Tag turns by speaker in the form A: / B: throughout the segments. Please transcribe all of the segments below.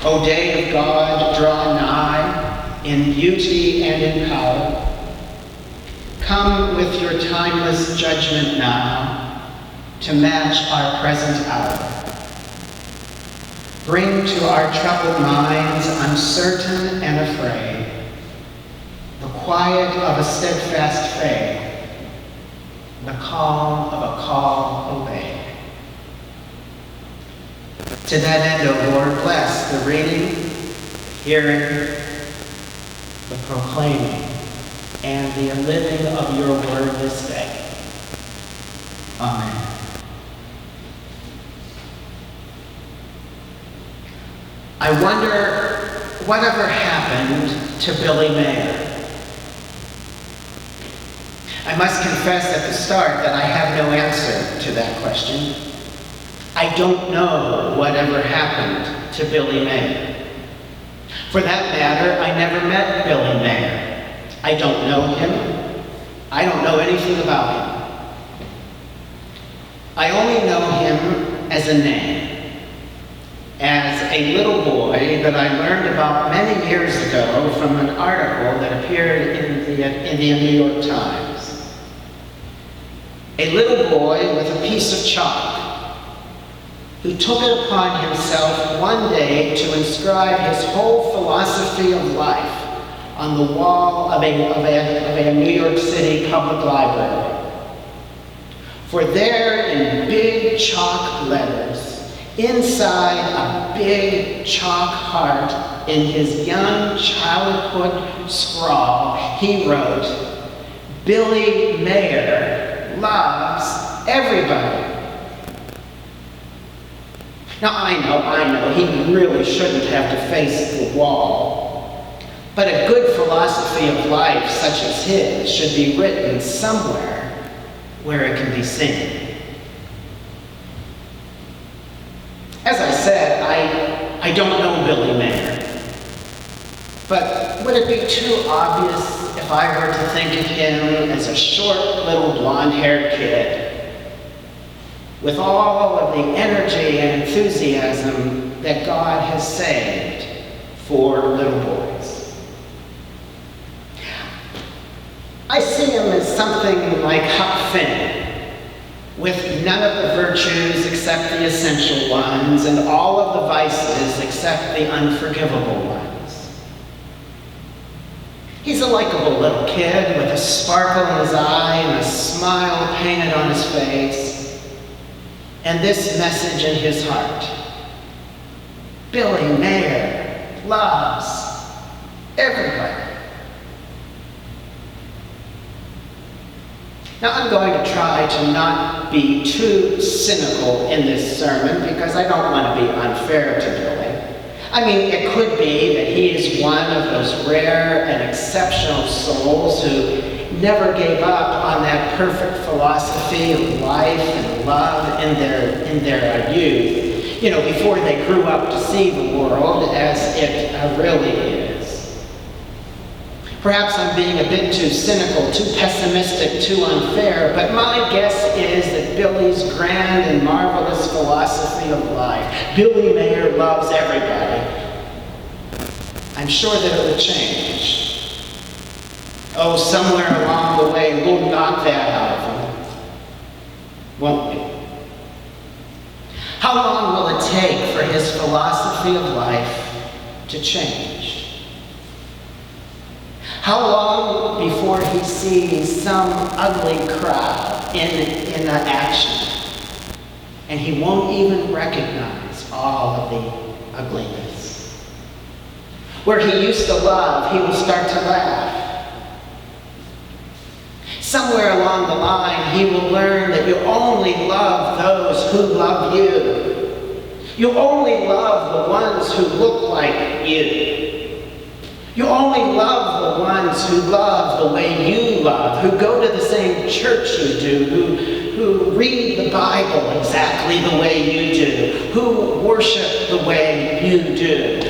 A: O day of God, draw nigh in beauty and in power. Come with your timeless judgment now to match our present hour. Bring to our troubled minds, uncertain and afraid, the quiet of a steadfast faith, the calm of a call obeyed. To that end, O Lord, bless the reading, hearing, the proclaiming, and the living of your word this day. Amen. I wonder whatever happened to Billy Mayer. I must confess at the start that I have no answer to that question. I don't know whatever happened to Billy Mayer. For that matter, I never met Billy Mayer. I don't know him. I don't know anything about him. I only know him as a name, as a little boy that I learned about many years ago from an article that appeared in the New York Times. A little boy with a piece of chalk who took it upon himself one day to inscribe his whole philosophy of life on the wall of a New York City public library. For there, in big chalk letters, inside a big chalk heart, in his young childhood scrawl, he wrote, "Billy Mayer loves everybody." Now, I know, he really shouldn't have to face the wall. But a good philosophy of life such as his should be written somewhere where it can be seen. As I said, I don't know Billy Mayer. But would it be too obvious if I were to think of him as a short little blonde-haired kid with all of the energy and enthusiasm that God has saved for little boys? I see him as something like Huck Finn, with none of the virtues except the essential ones, and all of the vices except the unforgivable ones. He's a likable little kid with a sparkle in his eye and a smile painted on his face, and this message in his heart: Billy Mayer loves everybody. Now, I'm going to try to not be too cynical in this sermon because I don't want to be unfair to Billy. I mean, it could be that he is one of those rare and exceptional souls who never gave up on that perfect philosophy of life and love in their youth, before they grew up to see the world as it really is. Perhaps I'm being a bit too cynical, too pessimistic, too unfair, but my guess is that Billy's grand and marvelous philosophy of life, Billy Mayer loves everybody, I'm sure that it will change. Oh, somewhere along the way, we'll knock that out of him, won't we? How long will it take for his philosophy of life to change? How long before he sees some ugly crowd in action, and he won't even recognize all of the ugliness? Where he used to love, he will start to laugh. Somewhere along the line, he will learn that you only love those who love you. You only love the ones who look like you. You only love the ones who love the way you love, who go to the same church you do, who read the Bible exactly the way you do, who worship the way you do,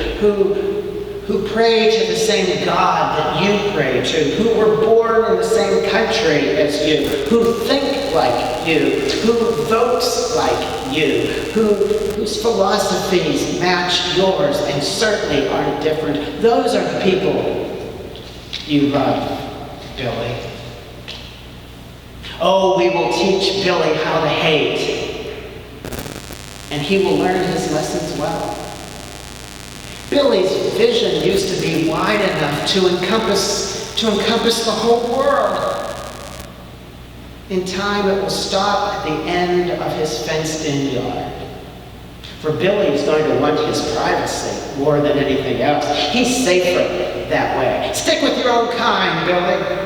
A: who pray to the same God that you pray to, who were born in the same country as you, who think like you, who votes like you, whose philosophies match yours and certainly aren't different. Those are the people you love, Billy. Oh, we will teach Billy how to hate, and he will learn his lessons well. Billy's vision used to be wide enough to encompass the whole world. In time, it will stop at the end of his fenced-in yard. For Billy's going to want his privacy more than anything else. He's safer that way. Stick with your own kind, Billy.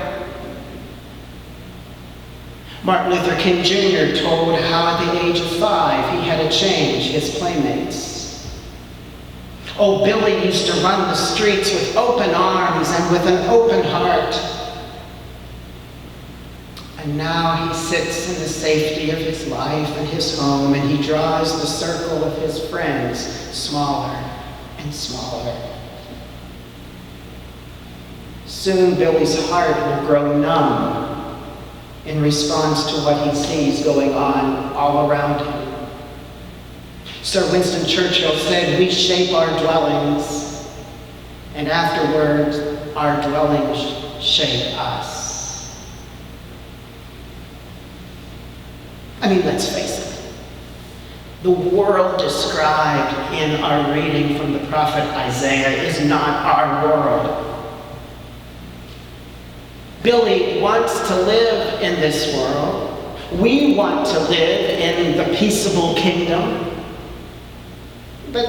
A: Martin Luther King Jr. told how at the age of 5 he had to change his playmates. Oh, Billy used to run the streets with open arms and with an open heart. And now he sits in the safety of his life and his home, and he draws the circle of his friends smaller and smaller. Soon Billy's heart will grow numb in response to what he sees going on all around him. Sir Winston Churchill said, "We shape our dwellings, and afterwards our dwellings shape us." I mean, let's face it. The world described in our reading from the prophet Isaiah is not our world. Billy wants to live in this world. We want to live in the peaceable kingdom. But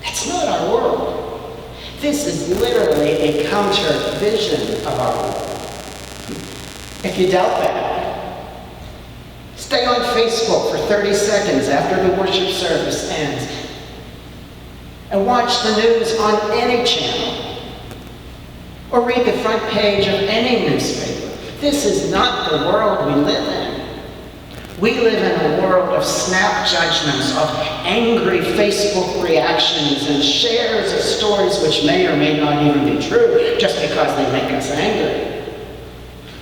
A: that's not our world. This is literally a counter vision of our world. If you doubt that, stay on Facebook for 30 seconds after the worship service ends and watch the news on any channel or read the front page of any newspaper. This is not the world we live in. We live in a world of snap judgments, of angry Facebook reactions and shares of stories which may or may not even be true just because they make us angry.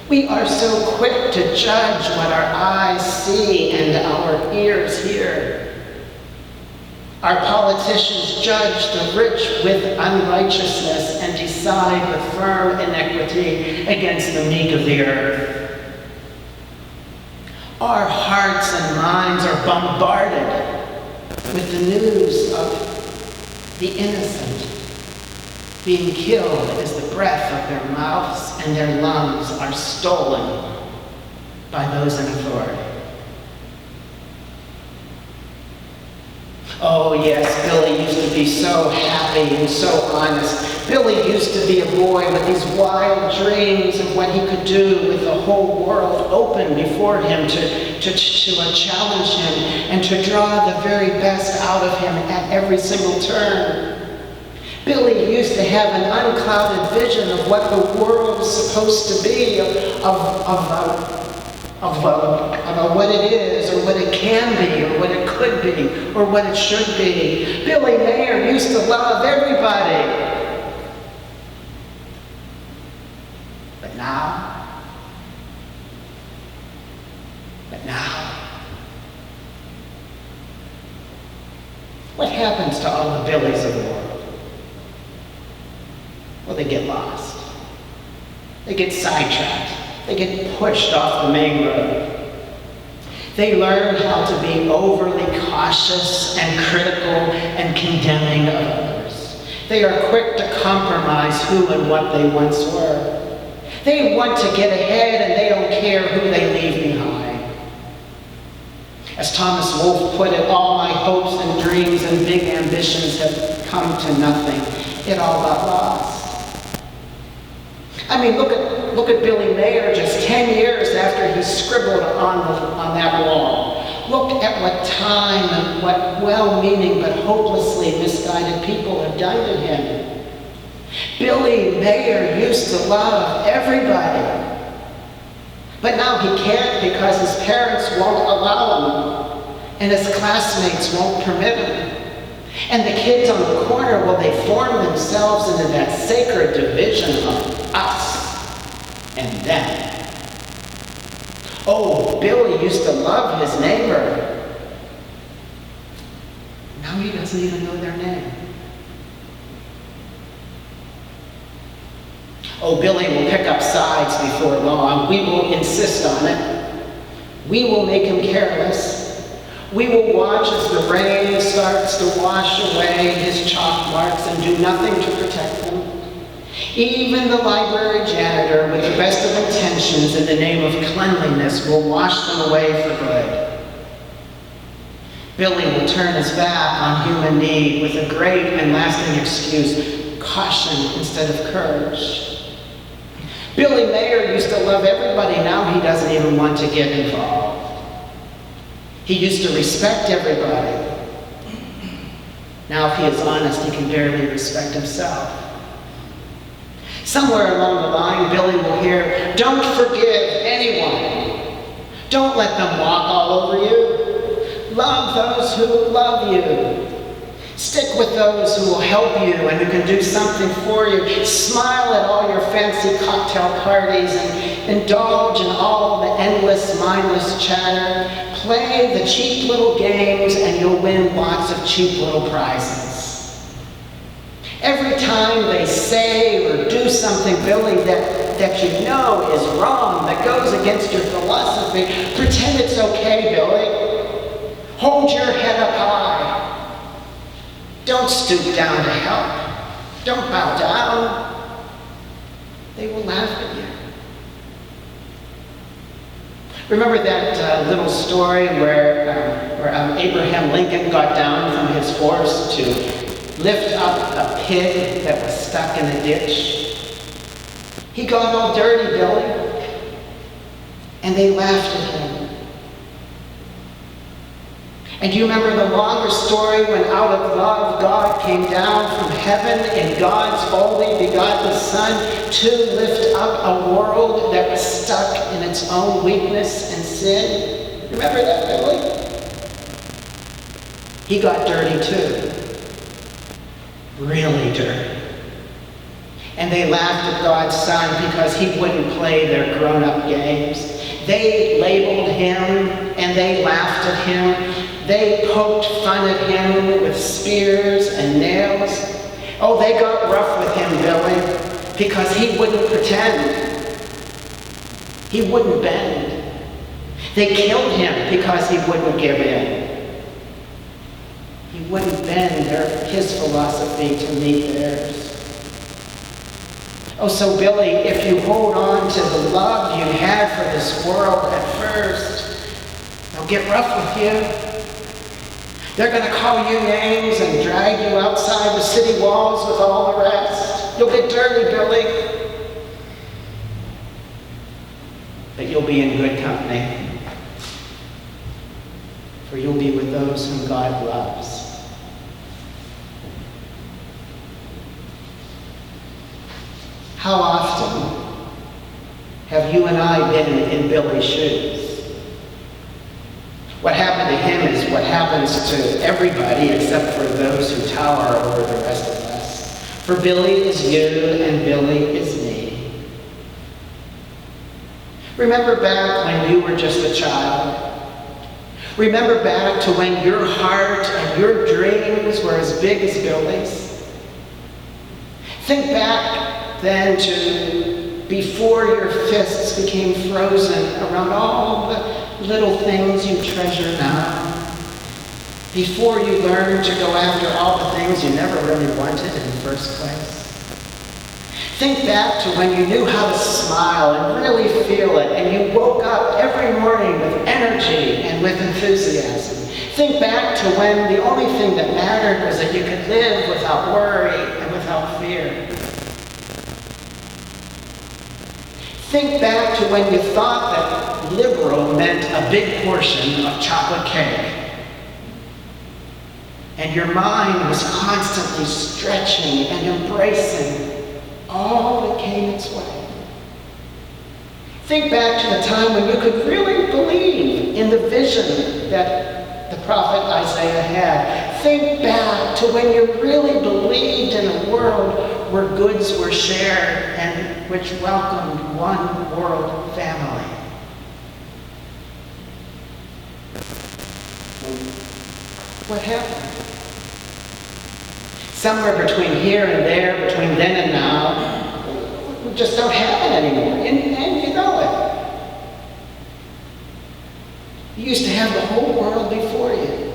A: We are so quick to judge what our eyes see and our ears hear. Our politicians judge the rich with unrighteousness and decide with firm inequity against the meek of the earth. Our hearts and minds are bombarded with the news of the innocent being killed as the breath of their mouths and their lungs are stolen by those in authority. Oh yes, Billy used to be so happy and so honest. Billy used to be a boy with these wild dreams of what he could do with the whole world open before him to challenge him and to draw the very best out of him at every single turn. Billy used to have an unclouded vision of what the world is supposed to be, of what it is, or what it can be, or what it could be, or what it should be. Billy Mayer used to love everybody. But now, what happens to all the Billies of the world? Well, they get lost. They get sidetracked. They get pushed off the main road. They learn how to be overly cautious and critical and condemning of others. They are quick to compromise who and what they once were. They want to get ahead and they don't care who they leave behind. As Thomas Wolfe put it, all my hopes and dreams and big ambitions have come to nothing. It all got lost. I mean, look at Billy Mayer just 10 years after he scribbled on that wall. Look at what time and what well-meaning but hopelessly misguided people have done to him. Billy Mayer used to love everybody. But now he can't because his parents won't allow him and his classmates won't permit him. And the kids on the corner, well, they form themselves into that sacred division of us and them. Oh, Billy used to love his neighbor. Now he doesn't even know their name. Oh, Billy will pick up sides before long. We will insist on it. We will make him careless. We will watch as the rain starts to wash away his chalk marks and do nothing to protect them. Even the library janitor, with the best of intentions in the name of cleanliness, will wash them away for good. Billy will turn his back on human need with a great and lasting excuse, caution instead of courage. Billy Mayer used to love everybody. Now he doesn't even want to get involved. He used to respect everybody. Now, if he is honest, he can barely respect himself. Somewhere along the line, Billy will hear, "Don't forgive anyone. Don't let them walk all over you. Love those who love you. Stick with those who will help you and who can do something for you. Smile at all your fancy cocktail parties and indulge in all the endless, mindless chatter. Play the cheap little games and you'll win lots of cheap little prizes." Every time they say or do something, Billy, that you know is wrong, that goes against your philosophy, pretend it's okay, Billy. Hold your head up high. Don't stoop down to help. Don't bow down. They will laugh at you. Remember that little story where Abraham Lincoln got down from his horse to lift up a pig that was stuck in a ditch? He got all dirty, Billy, and they laughed at him. And do you remember the longer story when out of love God came down from heaven in God's only begotten Son to lift up a world that was stuck in its own weakness and sin? Remember that, Billy? He got dirty too. Really dirty. And they laughed at God's Son because he wouldn't play their grown-up games. They labeled him and they laughed at him. They poked fun at him with spears and nails. Oh, they got rough with him, Billy, because he wouldn't pretend. He wouldn't bend. They killed him because he wouldn't give in. He wouldn't bend his philosophy to meet theirs. Oh, so Billy, if you hold on to the love you had for this world at first, they'll get rough with you. They're going to call you names and drag you outside the city walls with all the rest. You'll get dirty, Billy. But you'll be in good company. For you'll be with those whom God loves. How often have you and I been in Billy's shoes? What happened to him is what happens to everybody except for those who tower over the rest of us. For Billy is you and Billy is me. Remember back when you were just a child. Remember back to when your heart and your dreams were as big as Billy's. Think back then to before your fists became frozen around all the little things you treasure now. Before you learned to go after all the things you never really wanted in the first place. Think back to when you knew how to smile and really feel it, and you woke up every morning with energy and with enthusiasm. Think back to when the only thing that mattered was that you could live without worry and without fear. Think back to when you thought that liberal meant a big portion of chocolate cake. And your mind was constantly stretching and embracing all that came its way. Think back to the time when you could really believe in the vision that the prophet Isaiah had. Think back to when you really believed in a world where goods were shared and which welcomed one world family. What happened? Somewhere between here and there, between then and now, we just don't have it anymore, and you know it. You used to have the whole world before you.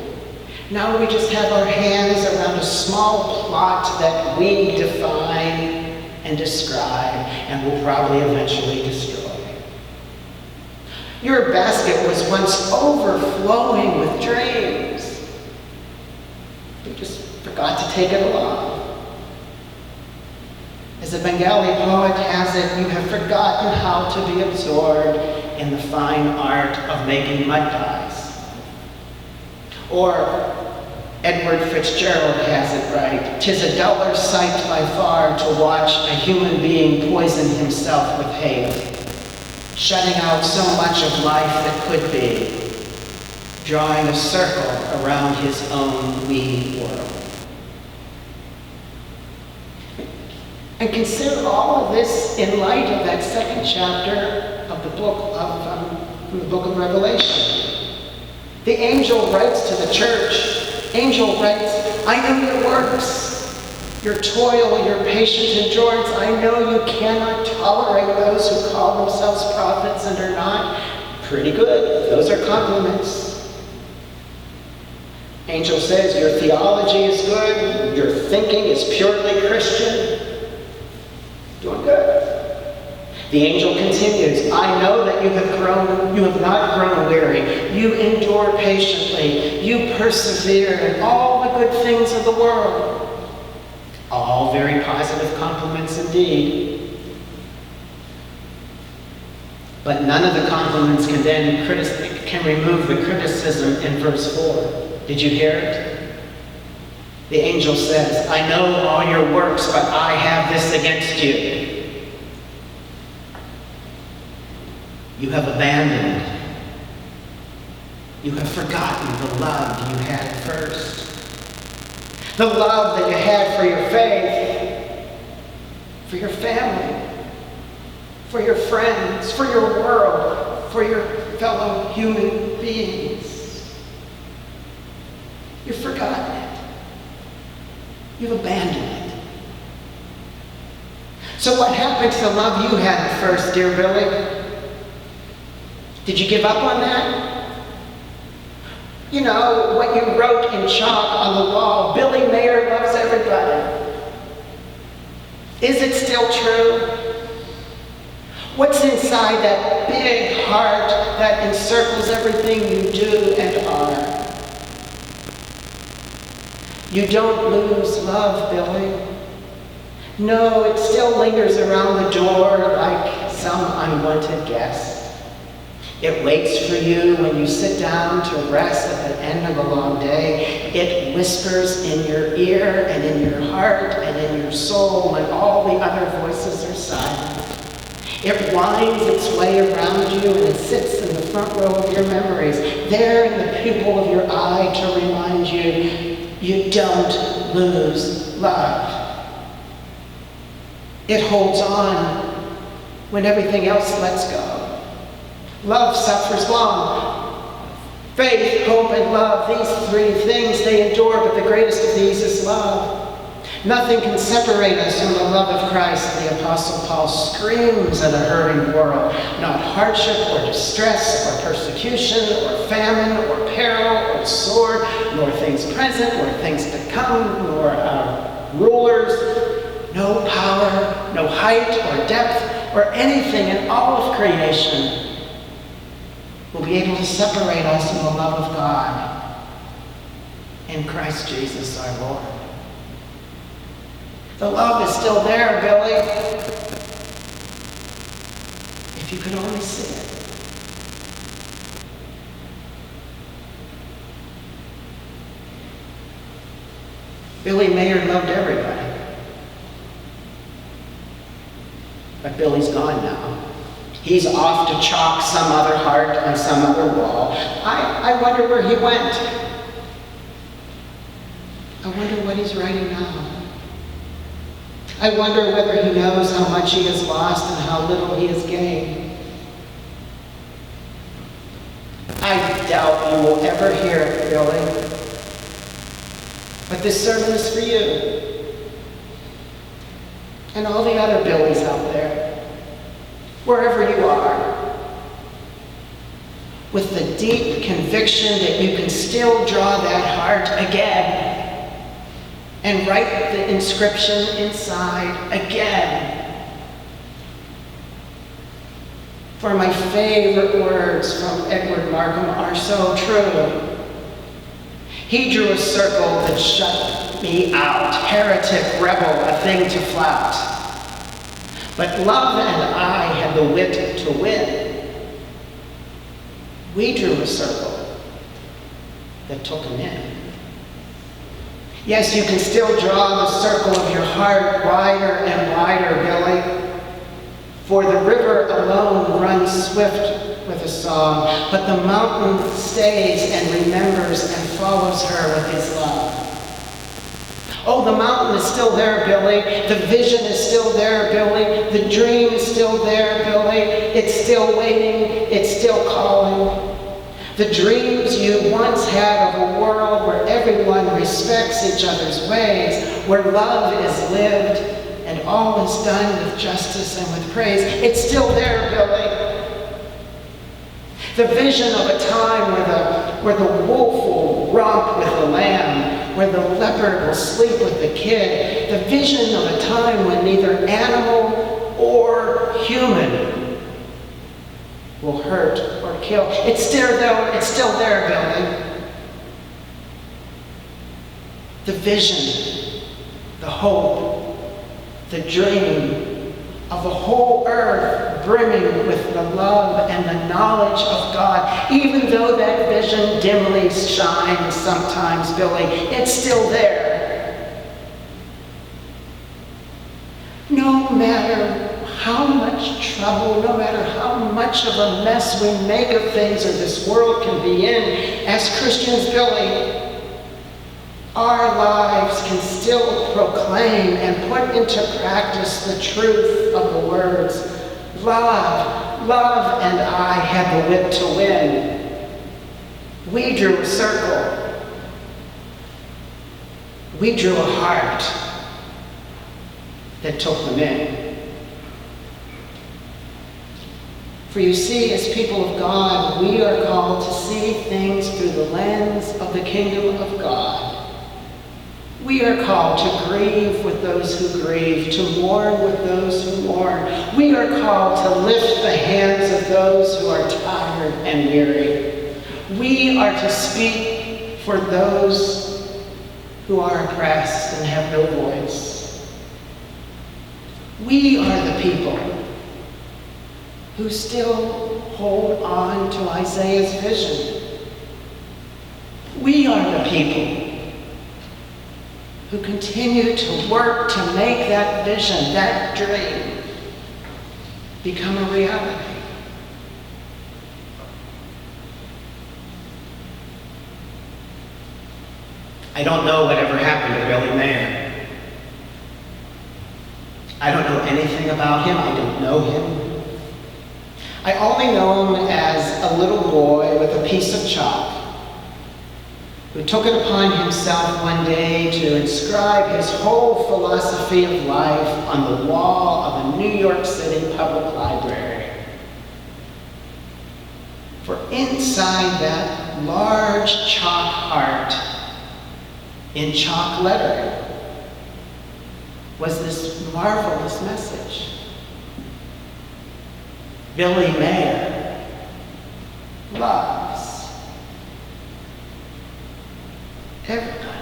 A: Now we just have our hands around a small plot that we define and describe and will probably eventually destroy. Your basket was once overflowing with dreams. You just forgot to take it along. As a Bengali poet has it, you have forgotten how to be absorbed in the fine art of making mud pies. Or Edward Fitzgerald has it right. 'Tis a duller sight by far to watch a human being poison himself with hate, shutting out so much of life that could be, drawing a circle around his own wee world. And consider all of this in light of that second chapter of the book of Revelation. The angel writes to the church. Angel writes, I know your works, your toil, your patient endurance. I know you cannot tolerate those who call themselves prophets and are not. Pretty good. Those are compliments. Angel says, your theology is good. Your thinking is purely Christian. Doing good. The angel continues, I know that you have not grown weary. You endure patiently. You persevere in all the good things of the world. All very positive compliments indeed. But none of the compliments can remove the criticism in verse 4. Did you hear it? The angel says, I know all your works, but I have this against you. You have abandoned. You have forgotten the love you had first. The love that you had for your faith, for your family, for your friends, for your world, for your fellow human beings. You've forgotten it. You've abandoned it. So what happened to the love you had at first, dear Billy? Did you give up on that? You know, what you wrote in chalk on the wall, Billy Mayer loves everybody. Is it still true? What's inside that big heart that encircles everything you do and are? You don't lose love, Billy. No, it still lingers around the door like some unwanted guest. It waits for you when you sit down to rest at the end of a long day. It whispers in your ear and in your heart and in your soul when all the other voices are silent. It winds its way around you and it sits in the front row of your memories, there in the pupil of your eye to remind you, you don't lose love. It holds on when everything else lets go. Love suffers long. Faith, hope, and love, these three things, they endure, but the greatest of these is love. Nothing can separate us from the love of Christ, the Apostle Paul screams at a hurting world. Not hardship or distress or persecution or famine or peril or sword, nor things present or things to come, nor our rulers, no power, no height or depth or anything in all of creation will be able to separate us from the love of God in Christ Jesus our Lord. The love is still there, Billy. If you could only see it. Billy Mayer loved everybody. But Billy's gone now. He's off to chalk some other heart on some other wall. I wonder where he went. I wonder what he's writing now. I wonder whether he knows how much he has lost and how little he has gained. I doubt you will ever hear it, Billy. But this sermon is for you. And all the other Billies out there, wherever you are, with the deep conviction that you can still draw that heart again and write the inscription inside again. For my favorite words from Edward Markham are so true. He drew a circle that shut me out, heretic, rebel, a thing to flout. But love and I had the wit to win. We drew a circle that took him in. Yes, you can still draw the circle of your heart wider and wider, Billy. For the river alone runs swift with a song, but the mountain stays and remembers and follows her with his love. Oh, the mountain is still there, Billy. The vision is still there, Billy. The dream is still there, Billy. It's still waiting. It's still calling. The dreams you once had of a world where everyone respects each other's ways, where love is lived and all is done with justice and with praise, it's still there, Billy. The vision of a time where the wolf will romp with the lamb, where the leopard will sleep with the kid, the vision of a time when neither animal or human will hurt or kill. It's still there, Billy. The vision, the hope, the dream of a whole earth brimming with the love and the knowledge of God. Even though that vision dimly shines sometimes, Billy, it's still there. No matter how much trouble, no matter how much of a mess we make of things or this world can be in, as Christians, Billy, our lives can still proclaim and put into practice the truth of the words, love and I had the wit to win. We drew a circle. We drew a heart that took them in. For you see, as people of God, we are called to see things through the lens of the kingdom of God. We are called to grieve with those who grieve, to mourn with those who mourn. We are called to lift the hands of those who are tired and weary. We are to speak for those who are oppressed and have no voice. We are the people who still hold on to Isaiah's vision. We are the people who continue to work to make that vision, that dream, become a reality. I don't know whatever happened to Billy Mayer. I don't know anything about him. I don't know him. I only know him as a little boy with a piece of chalk who took it upon himself one day to inscribe his whole philosophy of life on the wall of a New York City public library. For inside that large chalk heart, in chalk lettering, was this marvelous message. Billy Mayer loves everybody.